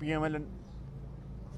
PMLN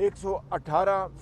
118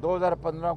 2015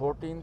14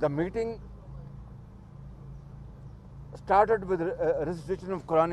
The meeting started with recitation of Quran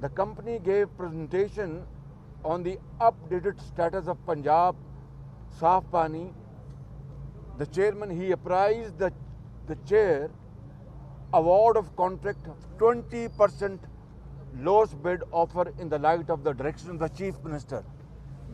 the company gave presentation on the updated status of Punjab Saaf Pani. The chairman, he apprised the chair award of contract of 20% lowest bid offer in the light of the direction of the chief minister.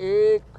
1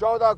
14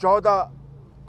14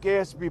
KSP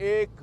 1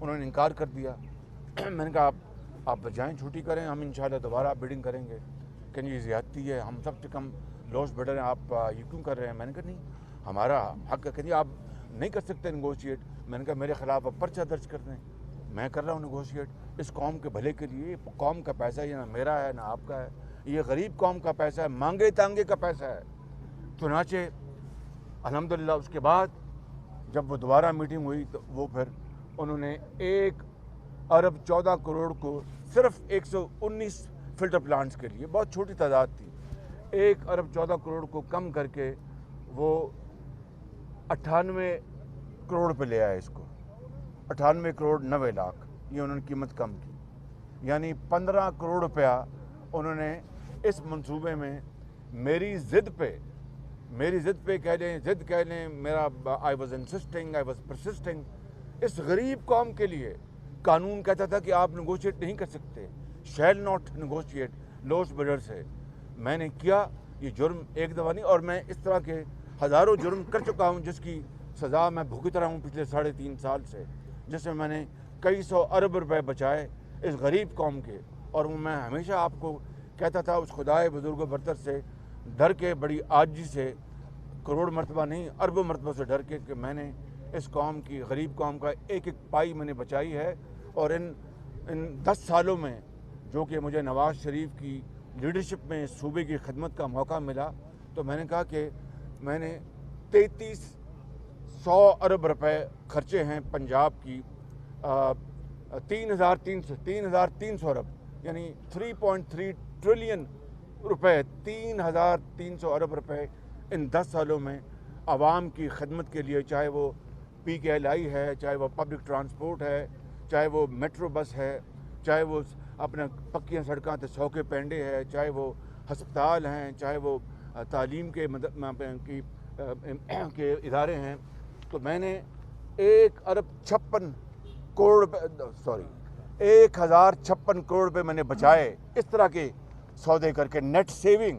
انہوں نے انکار کر دیا۔ میں نے کہا آپ بجائیں چھٹی کریں، ہم انشاءاللہ دوبارہ بڈنگ کریں گے۔ کہ یہ زیادتی ہے، ہم سب سے کم لوس بڈر ہیں، آپ یہ کیوں کر رہے ہیں؟ میں نے کہا نہیں، ہمارا حق ہے۔ کہ آپ نہیں کر سکتے نیگوشیٹ۔ میں نے کہا میرے خلاف آپ پرچہ درج کر دیں، میں کر رہا ہوں نیگوشیٹ اس قوم کے بھلے کے لیے۔ قوم کا پیسہ یہ نہ میرا ہے نہ آپ کا ہے، یہ غریب قوم کا پیسہ ہے، مانگے تانگے کا پیسہ ہے۔ چنانچہ الحمدللہ اس کے بعد جب وہ دوبارہ میٹنگ ہوئی تو وہ پھر انہوں نے 1 ارب 14 کروڑ کو صرف 119 فلٹر پلانٹس کے لیے، بہت چھوٹی تعداد تھی، 1 ارب 14 کروڑ کو کم کر کے وہ 98 کروڑ پہ لے آئے اس کو، 98 کروڑ 90 لاکھ، یہ انہوں نے قیمت کم کی، یعنی 15 کروڑ روپیہ انہوں نے اس منصوبے میں میری ضد پہ کہہ لیں میرا I was انسسٹنگ، I was persisting. اس غریب قوم کے لیے قانون کہتا تھا کہ آپ نیگوشیٹ نہیں کر سکتے، شیل ناٹ نیگوشیٹ لوس بڈر سے۔ میں نے کیا، یہ جرم ایک دفعہ نہیں، اور میں اس طرح کے ہزاروں جرم کر چکا ہوں جس کی سزا میں بھگت رہا ہوں پچھلے 3.5 سال سے، جس میں نے کئی 100 ارب روپے بچائے اس غریب قوم کے۔ اور میں ہمیشہ آپ کو کہتا تھا اس خدائے بزرگ و برتر سے ڈر کے، بڑی عاجزی سے، کروڑ مرتبہ نہیں اربوں مرتبہ سے ڈر کے، کہ میں نے اس قوم کی، غریب قوم کا ایک پائی میں نے بچائی ہے۔ اور ان 10 سالوں میں جو کہ مجھے نواز شریف کی لیڈرشپ میں صوبے کی خدمت کا موقع ملا، تو میں نے کہا کہ میں نے 3300 ارب روپے خرچے ہیں پنجاب کی، 3300 ارب یعنی 3.3 ٹریلین روپے، 3300 ارب روپے ان 10 سالوں میں عوام کی خدمت کے لیے، چاہے وہ PKLI ہے، چاہے وہ پبلک ٹرانسپورٹ ہے، چاہے وہ میٹرو بس ہے، چاہے وہ اپنے پکیاں سڑکاں تے 100 کے پینڈے ہے، چاہے وہ ہسپتال ہیں، چاہے وہ تعلیم کے کے ادارے ہیں۔ تو میں نے 1 ارب 56 کروڑ روپے 1056 کروڑ روپے میں نے بچائے اس طرح کے سودے کر کے، نیٹ سیونگ،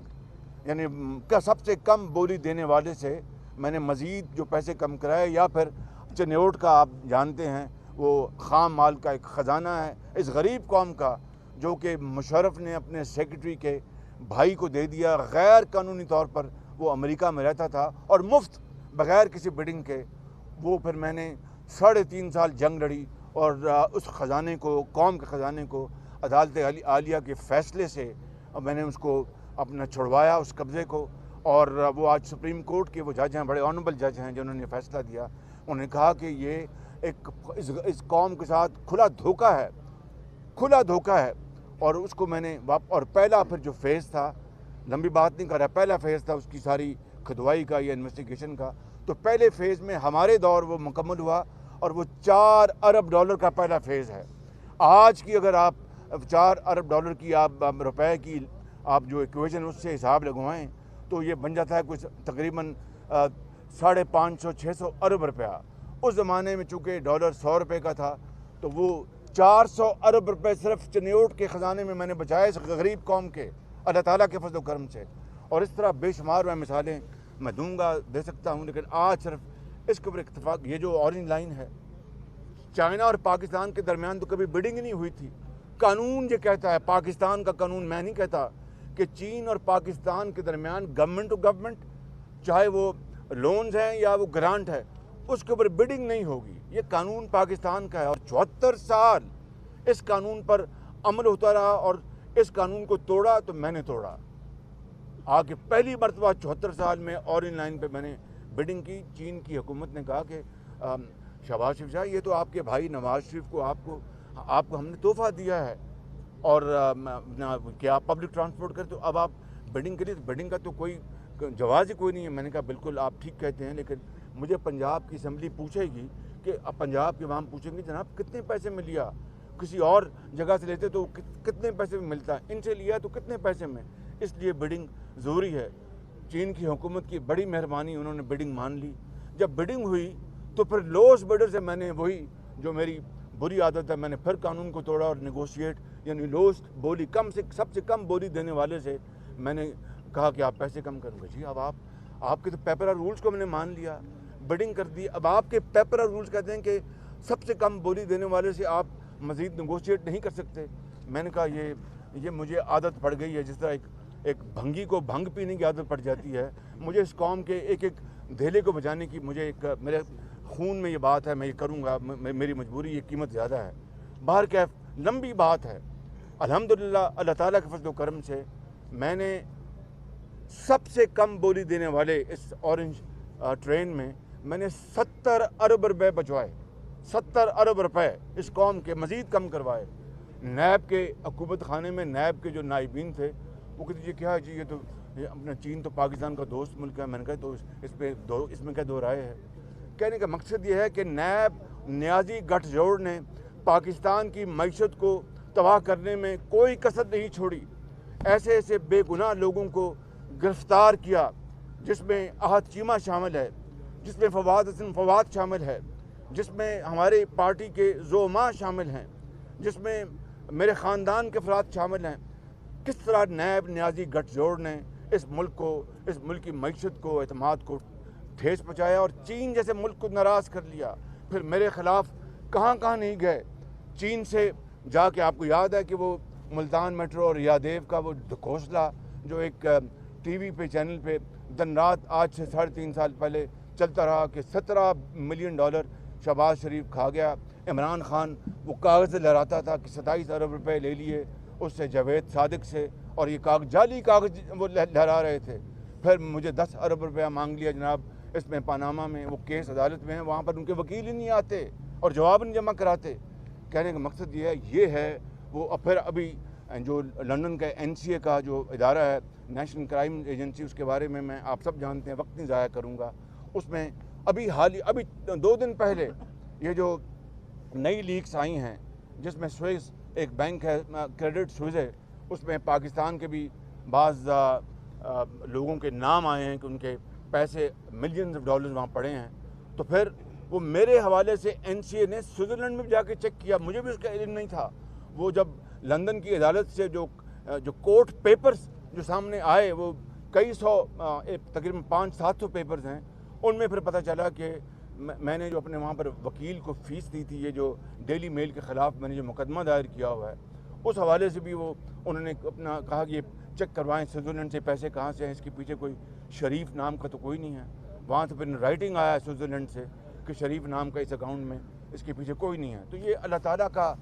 یعنی سب سے کم بولی دینے والے سے میں نے مزید جو پیسے کم کرائے۔ یا پھر چنیوٹ کا آپ جانتے ہیں، وہ خام مال کا ایک خزانہ ہے اس غریب قوم کا، جو کہ مشرف نے اپنے سیکرٹری کے بھائی کو دے دیا، غیر قانونی طور پر وہ امریکہ میں رہتا تھا اور مفت بغیر کسی بڈنگ کے۔ وہ پھر میں نے 3.5 سال جنگ لڑی اور اس خزانے کو، قوم کے خزانے کو، عدالت عالیہ کے فیصلے سے میں نے اس کو اپنا چھڑوایا، اس قبضے کو۔ اور وہ آج سپریم کورٹ کے وہ جج ہیں، بڑے آنریبل جج ہیں، جنہوں نے فیصلہ دیا۔ انہوں نے کہا کہ یہ اس قوم کے ساتھ کھلا دھوکہ ہے، اور اس کو میں نے اور پہلا پھر جو فیز تھا، لمبی بات نہیں کر رہا، پہلا فیز تھا اس کی ساری کھدوائی کا یا انویسٹیگیشن کا، تو پہلے فیز میں ہمارے دور وہ مکمل ہوا، اور وہ 4 ارب ڈالر کا پہلا فیز ہے۔ آج کی اگر آپ 4 ارب ڈالر کی آپ روپے کی آپ جو ایکویشن اس سے حساب لگوائیں تو یہ بن جاتا ہے کچھ تقریباً 550-600 ارب روپیہ۔ اس زمانے میں چونکہ ڈالر 100 روپے کا تھا، تو وہ 400 ارب روپے صرف چنیوٹ کے خزانے میں نے بچائے اس غریب قوم کے، اللہ تعالیٰ کے فضل و کرم سے۔ اور اس طرح بے شمار میں مثالیں میں دے سکتا ہوں، لیکن آج صرف اس کے اوپر اتفاق، یہ جو اورنج لائن ہے، چائنا اور پاکستان کے درمیان تو کبھی بڈنگ نہیں ہوئی تھی۔ قانون یہ کہتا ہے، پاکستان کا قانون، میں نہیں کہتا، کہ چین اور پاکستان کے درمیان گورنمنٹ ٹو گورنمنٹ، چاہے وہ لونز ہیں یا وہ گرانٹ ہے، اس کے اوپر بڈنگ نہیں ہوگی۔ یہ قانون پاکستان کا ہے، اور 74 سال اس قانون پر عمل ہوتا رہا، اور اس قانون کو توڑا تو میں نے توڑا۔ آگے پہلی مرتبہ 74 سال میں اورنج لائن پہ میں نے بڈنگ کی۔ چین کی حکومت نے کہا کہ شہباز شریف صاحب، یہ تو آپ کے بھائی نواز شریف کو آپ کو ہم نے تحفہ دیا ہے، اور کہ آپ پبلک ٹرانسپورٹ کرتے، تو اب آپ بڈنگ کے لیے، بڈنگ کا تو کوئی جواز ہی کوئی نہیں ہے۔ میں نے کہا بالکل آپ ٹھیک کہتے ہیں، لیکن مجھے پنجاب کی اسمبلی پوچھے گی کہ پنجاب کے عوام پوچھیں گے جناب کتنے پیسے میں لیا، کسی اور جگہ سے لیتے تو کتنے پیسے میں ملتا، ان سے لیا تو کتنے پیسے میں۔ اس لیے بڈنگ ضروری ہے۔ چین کی حکومت کی بڑی مہربانی، انہوں نے بڈنگ مان لی۔ جب بڈنگ ہوئی تو پھر لوس بڈر سے میں نے وہی جو میری بری عادت ہے، میں نے پھر قانون کو توڑا اور نیگوشیٹ، یعنی لوس بولی سب سے کم بولی دینے والے سے میں نے کہا کہ آپ پیسے کم کریں گے۔ جی اب آپ کے تو پیپر اور رولز کو ہم نے مان لیا، بڈنگ کر دی۔ اب آپ کے پیپر اور رولز کہتے ہیں کہ سب سے کم بولی دینے والے سے آپ مزید نیگوشیٹ نہیں کر سکتے. میں نے کہا یہ مجھے عادت پڑ گئی ہے، جس طرح ایک بھنگی کو بھنگ پینے کی عادت پڑ جاتی ہے. مجھے اس قوم کے ایک ایک دھیلے کو بچانے کی میرے خون میں یہ بات ہے، میں یہ کروں گا، میری مجبوری، یہ قیمت زیادہ ہے. باہر کیف لمبی بات ہے. الحمدللہ اللہ تعالیٰ کے فضل و کرم سے میں نے سب سے کم بولی دینے والے اس اورنج ٹرین میں نے 70 ارب روپے بچوائے. 70 ارب روپے اس قوم کے مزید کم کروائے. نیب کے حکومت خانے میں نیب کے جو نائبین تھے وہ کہتے جی کیا جی یہ اپنا چین تو پاکستان کا دوست ملک ہے. میں نے کہا تو اس میں کیا دو رائے ہے. کہنے کا مقصد یہ ہے کہ نیب نیازی گٹھ جوڑ نے پاکستان کی معیشت کو تباہ کرنے میں کوئی کسر نہیں چھوڑی. ایسے ایسے بے گناہ لوگوں کو گرفتار کیا، جس میں احد چیمہ شامل ہے، جس میں فواد حسن فواد شامل ہے، جس میں ہمارے پارٹی کے زعماء شامل ہیں، جس میں میرے خاندان کے افراد شامل ہیں. کس طرح نیب نیازی گٹھ جوڑ نے اس ملک کو، اس ملک کی معیشت کو، اعتماد کو ٹھیس پہنچایا اور چین جیسے ملک کو ناراض کر لیا. پھر میرے خلاف کہاں کہاں نہیں گئے. چین سے جا کے آپ کو یاد ہے کہ وہ ملتان میٹرو اور یادیو کا وہ گھوسلہ جو ایک ٹی وی پہ چینل پہ دن رات آج سے 3.5 سال پہلے چلتا رہا کہ $17 ملین شہباز شریف کھا گیا. عمران خان وہ کاغذ لہراتا تھا کہ 27 ارب روپے لے لیے اس سے جاوید صادق سے، اور یہ جعلی کاغذ وہ لہرا رہے تھے. پھر مجھے 10 ارب روپیہ مانگ لیا جناب. اس میں پاناما میں وہ کیس عدالت میں ہیں، وہاں پر ان کے وکیل ہی نہیں آتے اور جواب نہیں جمع کراتے. کہنے کا مقصد یہ ہے وہ. پھر ابھی جو لندن کا NCA کا جو ادارہ ہے، نیشنل کرائم ایجنسی، اس کے بارے میں آپ سب جانتے ہیں، وقت نہیں ضائع کروں گا. اس میں ابھی 2 دن پہلے یہ جو نئی لیکس آئی ہیں، جس میں سوئس ایک بینک ہے، کریڈٹ سوئس ہے، اس میں پاکستان کے بھی بعض لوگوں کے نام آئے ہیں کہ ان کے پیسے ملینز آف ڈالرز وہاں پڑے ہیں. تو پھر وہ میرے حوالے سے NCA نے سوئٹزرلینڈ میں جا کے چیک کیا. مجھے بھی اس کا علم نہیں تھا. وہ جب لندن کی عدالت سے جو کورٹ پیپرز جو سامنے آئے، وہ کئی سو، تقریباً 500-700 پیپرز ہیں. ان میں پھر پتہ چلا کہ میں نے جو اپنے وہاں پر وکیل کو فیس دی تھی، یہ جو ڈیلی میل کے خلاف میں نے جو مقدمہ دائر کیا ہوا ہے، اس حوالے سے بھی انہوں نے اپنا کہا کہ یہ چیک کروائیں سوئٹزرلینڈ سے پیسے کہاں سے ہیں، اس کے پیچھے کوئی شریف نام کا تو کوئی نہیں ہے. وہاں تو پھر رائٹنگ آیا ہے سوئٹزرلینڈ سے کہ شریف نام کا اس اکاؤنٹ میں، اس کے پیچھے کوئی نہیں ہے. تو یہ اللہ تعالیٰ کا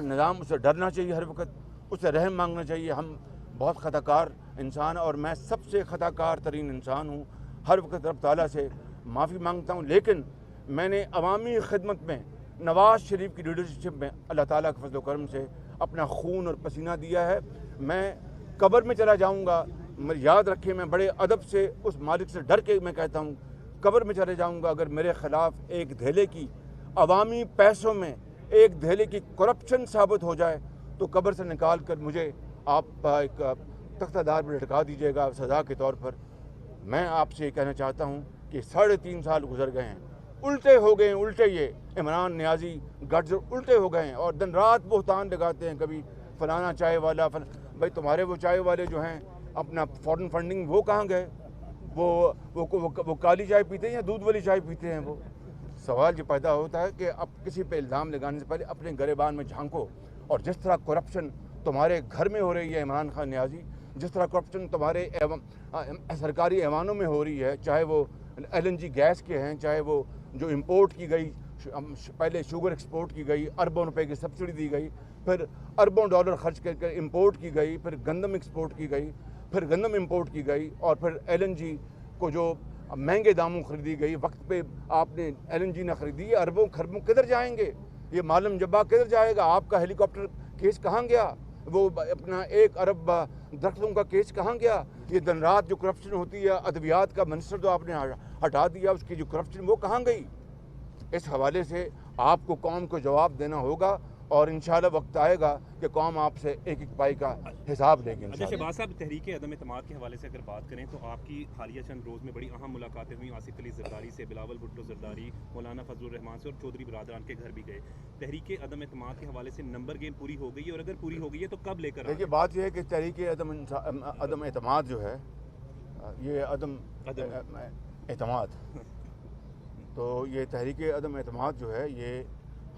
نظام، اسے ڈرنا چاہیے ہر وقت، اسے رحم مانگنا چاہیے. ہم بہت خطا کار انسان ہیں اور میں سب سے خطا کار ترین انسان ہوں. ہر وقت رب تعالیٰ سے معافی مانگتا ہوں. لیکن میں نے عوامی خدمت میں نواز شریف کی لیڈرشپ میں اللہ تعالیٰ کے فضل و کرم سے اپنا خون اور پسینہ دیا ہے. میں قبر میں چلا جاؤں گا، یاد رکھیں، میں بڑے ادب سے اس مالک سے ڈر کے میں کہتا ہوں، قبر میں چلے جاؤں گا اگر میرے خلاف ایک دھیلے کی عوامی پیسوں میں ایک دھیلے کی کرپشن ثابت ہو جائے تو قبر سے نکال کر مجھے آپ ایک تختہ دار پر لٹکا دیجیے گا سزا کے طور پر. میں آپ سے یہ کہنا چاہتا ہوں کہ 3.5 سال گزر گئے ہیں، الٹے ہو گئے ہیں. الٹے یہ عمران نیازی گٹھ جو الٹے ہو گئے ہیں اور دن رات بہتان لگاتے ہیں. کبھی فلانا چائے والا بھائی تمہارے وہ چائے والے جو ہیں اپنا فورن فنڈنگ وہ کہاں گئے؟ وہ کالی چائے پیتے ہیں یا دودھ والی چائے پیتے ہیں؟ وہ سوال یہ پیدا ہوتا ہے کہ اب کسی پہ الزام لگانے سے پہلے اپنے گریبان میں جھانکو. اور جس طرح کرپشن تمہارے گھر میں ہو رہی ہے عمران خان نیازی، جس طرح کرپشن تمہارے سرکاری ایوانوں میں ہو رہی ہے، چاہے وہ LNG گیس کے ہیں، چاہے وہ جو امپورٹ کی گئی، پہلے شوگر ایکسپورٹ کی گئی، اربوں روپے کی سبسڈی دی گئی، پھر اربوں ڈالر خرچ کر کے امپورٹ کی گئی، پھر گندم ایکسپورٹ کی گئی، پھر گندم امپورٹ کی گئی، اور پھر LNG کو جو مہنگے داموں خریدی گئی. وقت پہ آپ نے LNG نہ خریدی، اربوں خربوں کدھر جائیں گے؟ یہ معلوم جبا کدھر جائے گا؟ آپ کا ہیلی کاپٹر کیس کہاں گیا؟ وہ اپنا 1 ارب درختوں کا کیس کہاں گیا؟ یہ دن رات جو کرپشن ہوتی ہے، ادویات کا منسٹر جو آپ نے ہٹا دیا، اس کی جو کرپشن وہ کہاں گئی؟ اس حوالے سے آپ کو قوم کو جواب دینا ہوگا اور انشاءاللہ وقت آئے گا کہ قوم آپ سے ایک ایک پائی کا حساب لے گی. شہباز صاحب، تحریک عدم اعتماد کے حوالے سے اگر بات کریں تو آپ کی حالیہ چند روز میں بڑی اہم ملاقاتیں ہوئیں. آصف علی زرداری سے، بلاول بھٹو زرداری، مولانا فضل الرحمان سے، اور چودھری برادران کے گھر بھی گئے. تحریک عدم اعتماد کے حوالے سے نمبر گیم پوری ہو گئی ہے، اور اگر پوری ہو گئی ہے تو کب لے کر؟ دیکھیے بات یہ ہے کہ تحریک عدم اعتماد جو ہے، یہ عدم اعتماد تو یہ تحریک عدم اعتماد جو ہے، یہ